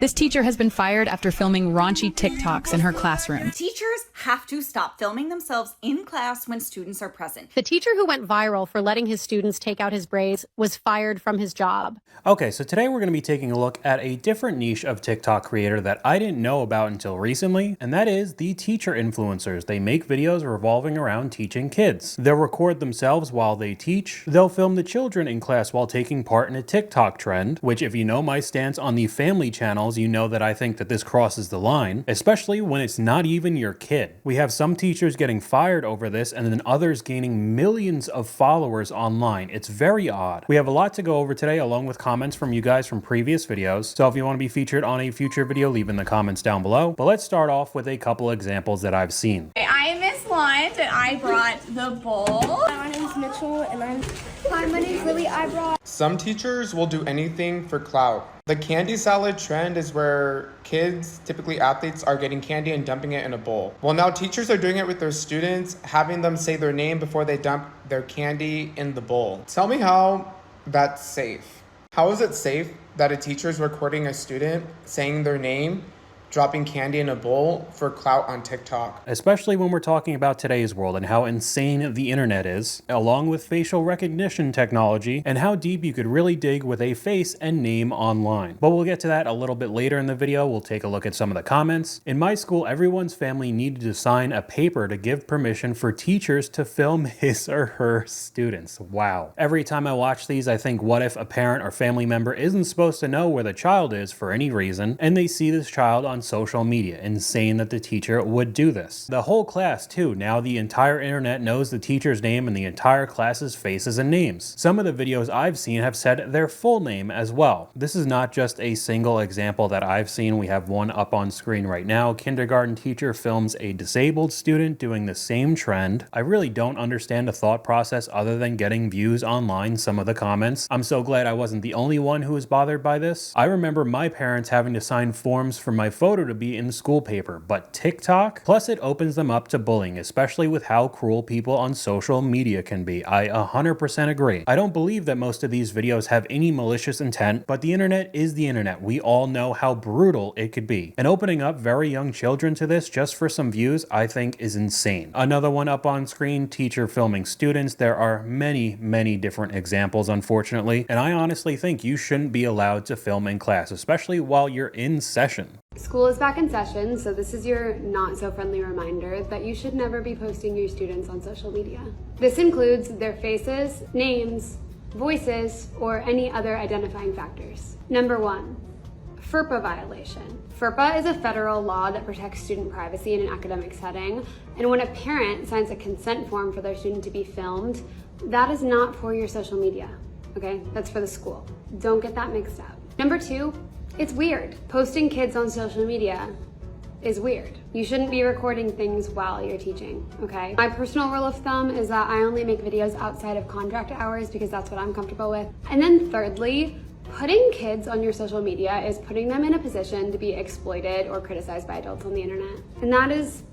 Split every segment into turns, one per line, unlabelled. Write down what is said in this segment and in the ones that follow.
This teacher has been fired after filming raunchy TikToks in her classroom.
Teachers have to stop filming themselves in class when students are present.
The teacher who went viral for letting his students take out his braids was fired from his job.
Okay, so today we're going to be taking a look at a different niche of TikTok creator that I didn't know about until recently, and that is the teacher influencers. They make videos revolving around teaching kids. They'll record themselves while they teach. They'll film the children in class while taking part in a TikTok trend, which if you know my stance on the family channels, you know that I think that this crosses the line, especially when it's not even your kid. We have some teachers getting fired over this and then others gaining millions of followers online. It's very odd. We have a lot to go over today along with comments from you guys from previous videos. So if you want to be featured on a future video, leave in the comments down below. But let's start off with a couple examples that I've seen.
I am Miss Lunch and I brought the bowl.
My name's Mitchell and Hi, my name's Lily. I brought...
Some teachers will do anything for clout. The candy salad trend is where kids, typically athletes, are getting candy and dumping it in a bowl. Well, now teachers are doing it with their students, having them say their name before they dump their candy in the bowl. Tell me how that's safe. How is it safe that a teacher is recording a student saying their name, dropping candy in a bowl for clout on TikTok?
Especially when we're talking about today's world and how insane the internet is, along with facial recognition technology and how deep you could really dig with a face and name online. But we'll get to that a little bit later in the video. We'll take a look at some of the comments. In my school, everyone's family needed to sign a paper to give permission for teachers to film his or her students. Wow. Every time I watch these, I think, what if a parent or family member isn't supposed to know where the child is for any reason, and they see this child on social media? Insane that the teacher would do this. The whole class too. Now the entire internet knows the teacher's name and the entire class's faces and names. Some of the videos I've seen have said their full name as well. This is not just a single example that I've seen. We have one up on screen right now. Kindergarten teacher films a disabled student doing the same trend. I really don't understand the thought process other than getting views online. Some of the comments. I'm so glad I wasn't the only one who was bothered by this. I remember my parents having to sign forms for my photo to be in the school paper, but TikTok? Plus it opens them up to bullying, especially with how cruel people on social media can be. I 100% agree. I don't believe that most of these videos have any malicious intent, but the internet is the internet. We all know how brutal it could be. And opening up very young children to this just for some views, I think is insane. Another one up on screen, teacher filming students. There are many, many different examples, unfortunately, and I honestly think you shouldn't be allowed to film in class, especially while you're in session.
School is back in session, so this is your not so friendly reminder that you should never be posting your students on social media. This includes their faces, names, voices, or any other identifying factors. Number 1, FERPA violation. FERPA is a federal law that protects student privacy in an academic setting, and when a parent signs a consent form for their student to be filmed, that is not for your social media, okay? That's for the school. Don't get that mixed up. Number 2, it's weird. Posting kids on social media is weird. You shouldn't be recording things while you're teaching, okay? My personal rule of thumb is that I only make videos outside of contract hours because that's what I'm comfortable with. And then thirdly, putting kids on your social media is putting them in a position to be exploited or criticized by adults on the internet. And that is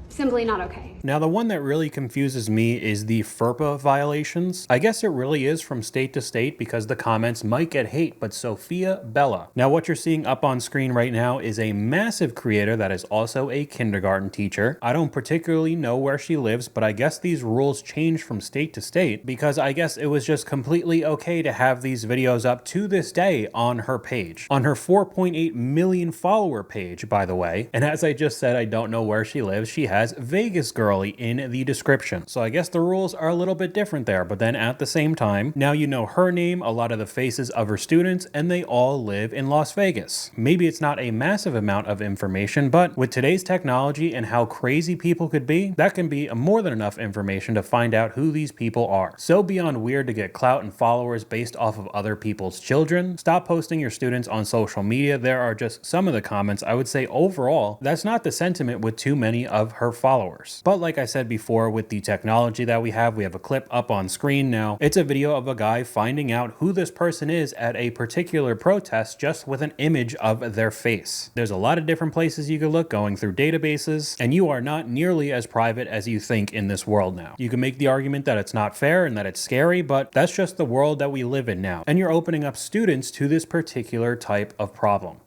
simply not okay.
Now, the one that really confuses me is the FERPA violations. I guess it really is from state to state because the comments might get hate, but Sophia Bella. Now, what you're seeing up on screen right now is a massive creator that is also a kindergarten teacher. I don't particularly know where she lives, but I guess these rules change from state to state because I guess it was just completely okay to have these videos up to this day on her page. On her 4.8 million follower page, by the way. And as I just said, I don't know where she lives. She has Vegas Girly in the description. So I guess the rules are a little bit different there, but then at the same time, now you know her name, a lot of the faces of her students, and they all live in Las Vegas. Maybe it's not a massive amount of information, but with today's technology and how crazy people could be, that can be more than enough information to find out who these people are. So beyond weird to get clout and followers based off of other people's children, stop posting your students on social media. There are just some of the comments. I would say overall, that's not the sentiment with too many of her followers. But like I said before, with the technology that we have a clip up on screen now. It's a video of a guy finding out who this person is at a particular protest just with an image of their face. There's a lot of different places you could look going through databases, and you are not nearly as private as you think in this world now. You can make the argument that it's not fair and that it's scary, but that's just the world that we live in now. And you're opening up students to this particular type of problem.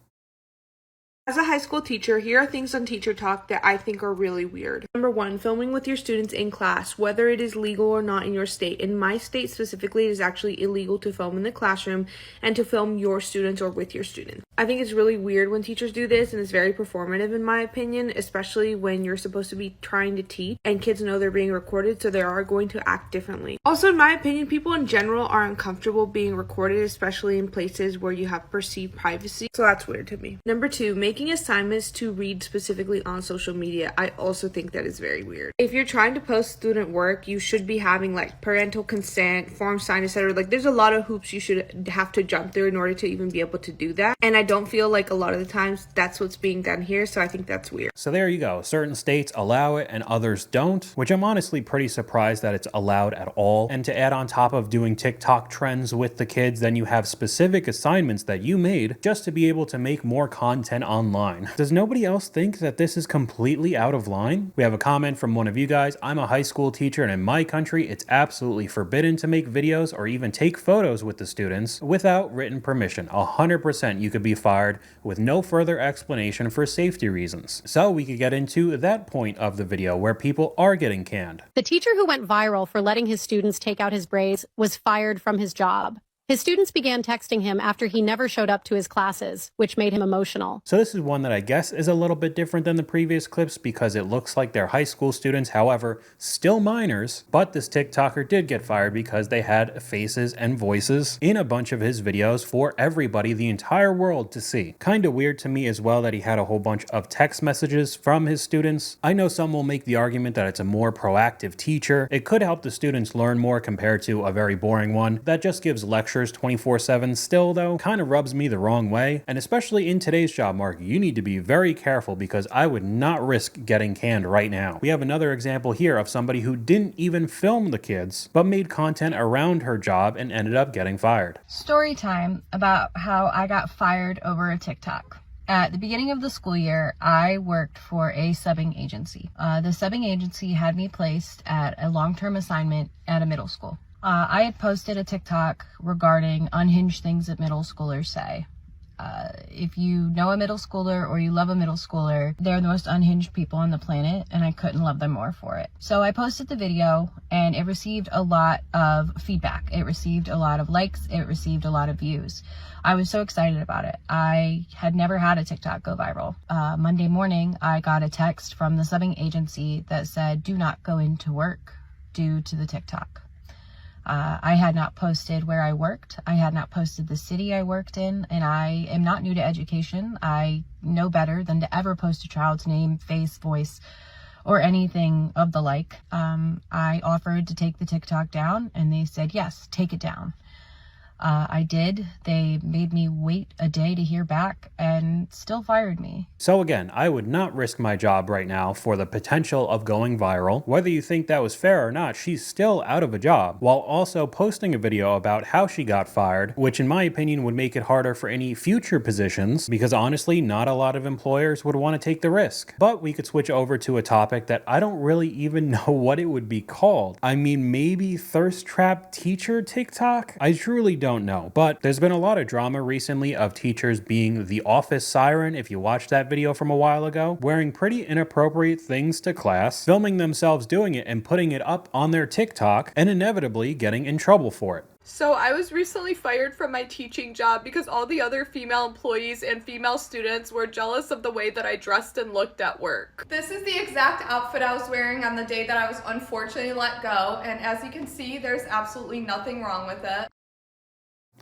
As a high school teacher, here are things on TeacherTok that I think are really weird. Number 1, filming with your students in class, whether it is legal or not in your state. In my state specifically, it is actually illegal to film in the classroom and to film your students or with your students. I think it's really weird when teachers do this, and it's very performative in my opinion, especially when you're supposed to be trying to teach and kids know they're being recorded, so they are going to act differently. Also, in my opinion, people in general are uncomfortable being recorded, especially in places where you have perceived privacy, so that's weird to me. Number 2, making assignments to read specifically on social media. I also think that is very weird. If you're trying to post student work, you should be having like parental consent, form signed, etc. Like there's a lot of hoops you should have to jump through in order to even be able to do that. And I don't feel like a lot of the times that's what's being done here, so I think that's weird.
So there you go. Certain states allow it and others don't, which I'm honestly pretty surprised that it's allowed at all. And to add on top of doing TikTok trends with the kids, then you have specific assignments that you made just to be able to make more content online. Does nobody else think that this is completely out of line? We have a comment from one of you guys. I'm a high school teacher, and in my country, it's absolutely forbidden to make videos or even take photos with the students without written permission. 100% you could be fired with no further explanation for safety reasons. So we could get into that point of the video where people are getting canned.
The teacher who went viral for letting his students take out his braids was fired from his job. His students began texting him after he never showed up to his classes, which made him emotional.
So this is one that I guess is a little bit different than the previous clips because it looks like they're high school students, however, still minors. But this TikToker did get fired because they had faces and voices in a bunch of his videos for everybody, the entire world, to see. Kind of weird to me as well that he had a whole bunch of text messages from his students. I know some will make the argument that it's a more proactive teacher. It could help the students learn more compared to a very boring one that just gives lectures 24/7. Still though, kind of rubs me the wrong way, and especially in today's job market, you need to be very careful because I would not risk getting canned right now. We have another example here of somebody who didn't even film the kids, but made content around her job and ended up getting fired.
Story time about how I got fired over a TikTok. At the beginning of the school year, I worked for a subbing agency. The subbing agency had me placed at a long-term assignment at a middle school. I had posted a TikTok regarding unhinged things that middle schoolers say. If you know a middle schooler or you love a middle schooler, they're the most unhinged people on the planet, and I couldn't love them more for it. So I posted the video, and it received a lot of feedback. It received a lot of likes. It received a lot of views. I was so excited about it. I had never had a TikTok go viral. Monday morning, I got a text from the subbing agency that said, "Do not go into work due to the TikTok." I had not posted where I worked. I had not posted the city I worked in, and I am not new to education. I know better than to ever post a child's name, face, voice, or anything of the like. I offered to take the TikTok down, and they said, yes, take it down. I did. They made me wait a day to hear back and still fired me.
So again, I would not risk my job right now for the potential of going viral. Whether you think that was fair or not, she's still out of a job, while also posting a video about how she got fired, which in my opinion would make it harder for any future positions, because honestly, not a lot of employers would want to take the risk. But we could switch over to a topic that I don't really even know what it would be called. I mean, maybe thirst trap teacher TikTok? I truly don't know, but there's been a lot of drama recently of teachers being the office siren, if you watched that video from a while ago, wearing pretty inappropriate things to class, filming themselves doing it and putting it up on their TikTok, and inevitably getting in trouble for it.
So I was recently fired from my teaching job because all the other female employees and female students were jealous of the way that I dressed and looked at work. This is the exact outfit I was wearing on the day that I was unfortunately let go, and as you can see, there's absolutely nothing wrong with it.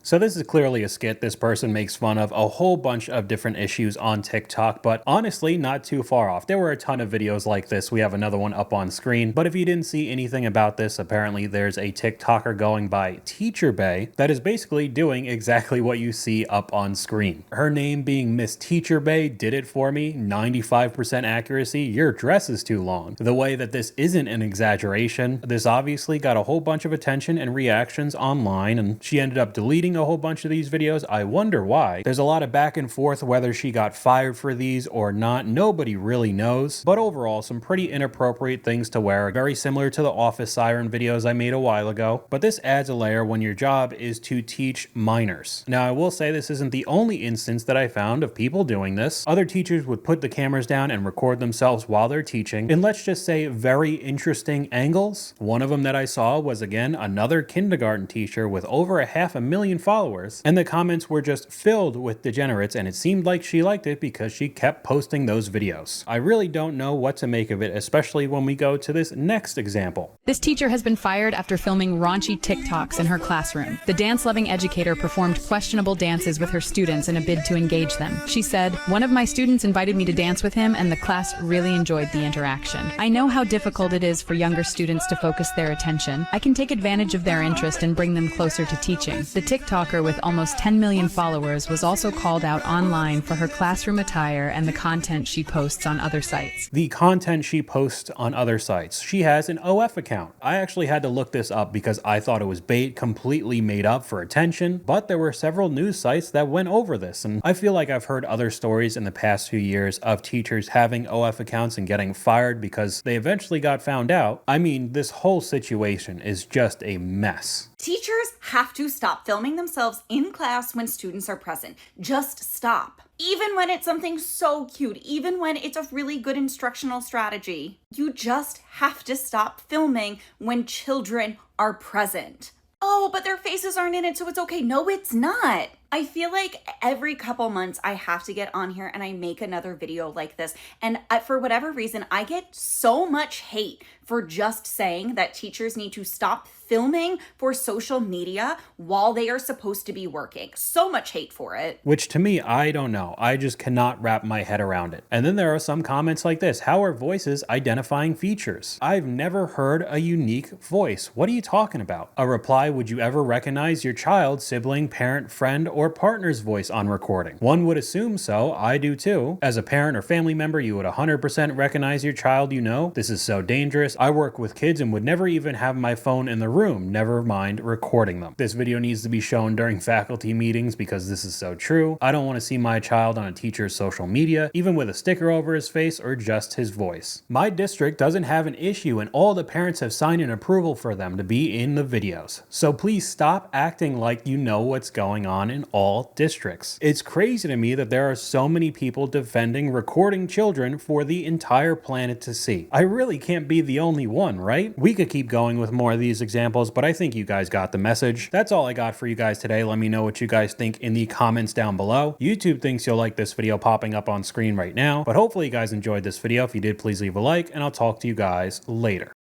So this is clearly a skit. This person makes fun of a whole bunch of different issues on TikTok, but honestly, not too far off. There were a ton of videos like this. We have another one up on screen, but if you didn't see anything about this, apparently there's a TikToker going by Teacher Bay that is basically doing exactly what you see up on screen. Her name being Miss Teacher Bay did it for me. 95% accuracy. Your dress is too long. The way that this isn't an exaggeration, this obviously got a whole bunch of attention and reactions online, and she ended up deleting a whole bunch of these videos. I wonder why. There's a lot of back and forth whether she got fired for these or not. Nobody really knows. But overall, some pretty inappropriate things to wear, very similar to the office siren videos I made a while ago. But this adds a layer when your job is to teach minors. Now, I will say this isn't the only instance that I found of people doing this. Other teachers would put the cameras down and record themselves while they're teaching in, let's just say, very interesting angles. One of them that I saw was, again, another kindergarten teacher with over 500,000 followers, and the comments were just filled with degenerates, and it seemed like she liked it because she kept posting those videos. I really don't know what to make of it, especially when we go to this next example.
This teacher has been fired after filming raunchy TikToks in her classroom. The dance-loving educator performed questionable dances with her students in a bid to engage them. She said, "One of my students invited me to dance with him, and the class really enjoyed the interaction. I know how difficult it is for younger students to focus their attention. I can take advantage of their interest and bring them closer to teaching." The TikToker with almost 10 million followers was also called out online for her classroom attire and the content she posts on other sites.
The content she posts on other sites. She has an OF account. I actually had to look this up because I thought it was bait, completely made up for attention, but there were several news sites that went over this, and I feel like I've heard other stories in the past few years of teachers having OF accounts and getting fired because they eventually got found out. I mean, this whole situation is just a mess.
Teachers have to stop filming themselves in class when students are present. Just stop. Even when it's something so cute, even when it's a really good instructional strategy, you just have to stop filming when children are present. Oh, but their faces aren't in it, so it's okay. No, it's not. I feel like every couple months I have to get on here and I make another video like this. And for whatever reason, I get so much hate for just saying that teachers need to stop filming for social media while they are supposed to be working. So much hate for it.
Which to me, I don't know. I just cannot wrap my head around it. And then there are some comments like this. How are voices identifying features? I've never heard a unique voice. What are you talking about? A reply, would you ever recognize your child, sibling, parent, friend, or partner's voice on recording? One would assume so. I do too. As a parent or family member, you would 100% recognize your child you know. This is so dangerous. I work with kids and would never even have my phone in the room, never mind recording them. This video needs to be shown during faculty meetings because this is so true. I don't want to see my child on a teacher's social media, even with a sticker over his face or just his voice. My district doesn't have an issue and all the parents have signed an approval for them to be in the videos. So please stop acting like you know what's going on in all districts. It's crazy to me that there are so many people defending recording children for the entire planet to see. I really can't be the only one, right? We could keep going with more of these examples, but I think you guys got the message. That's all I got for you guys today. Let me know what you guys think in the comments down below. YouTube thinks you'll like this video popping up on screen right now, but hopefully you guys enjoyed this video. If you did, please leave a like, and I'll talk to you guys later.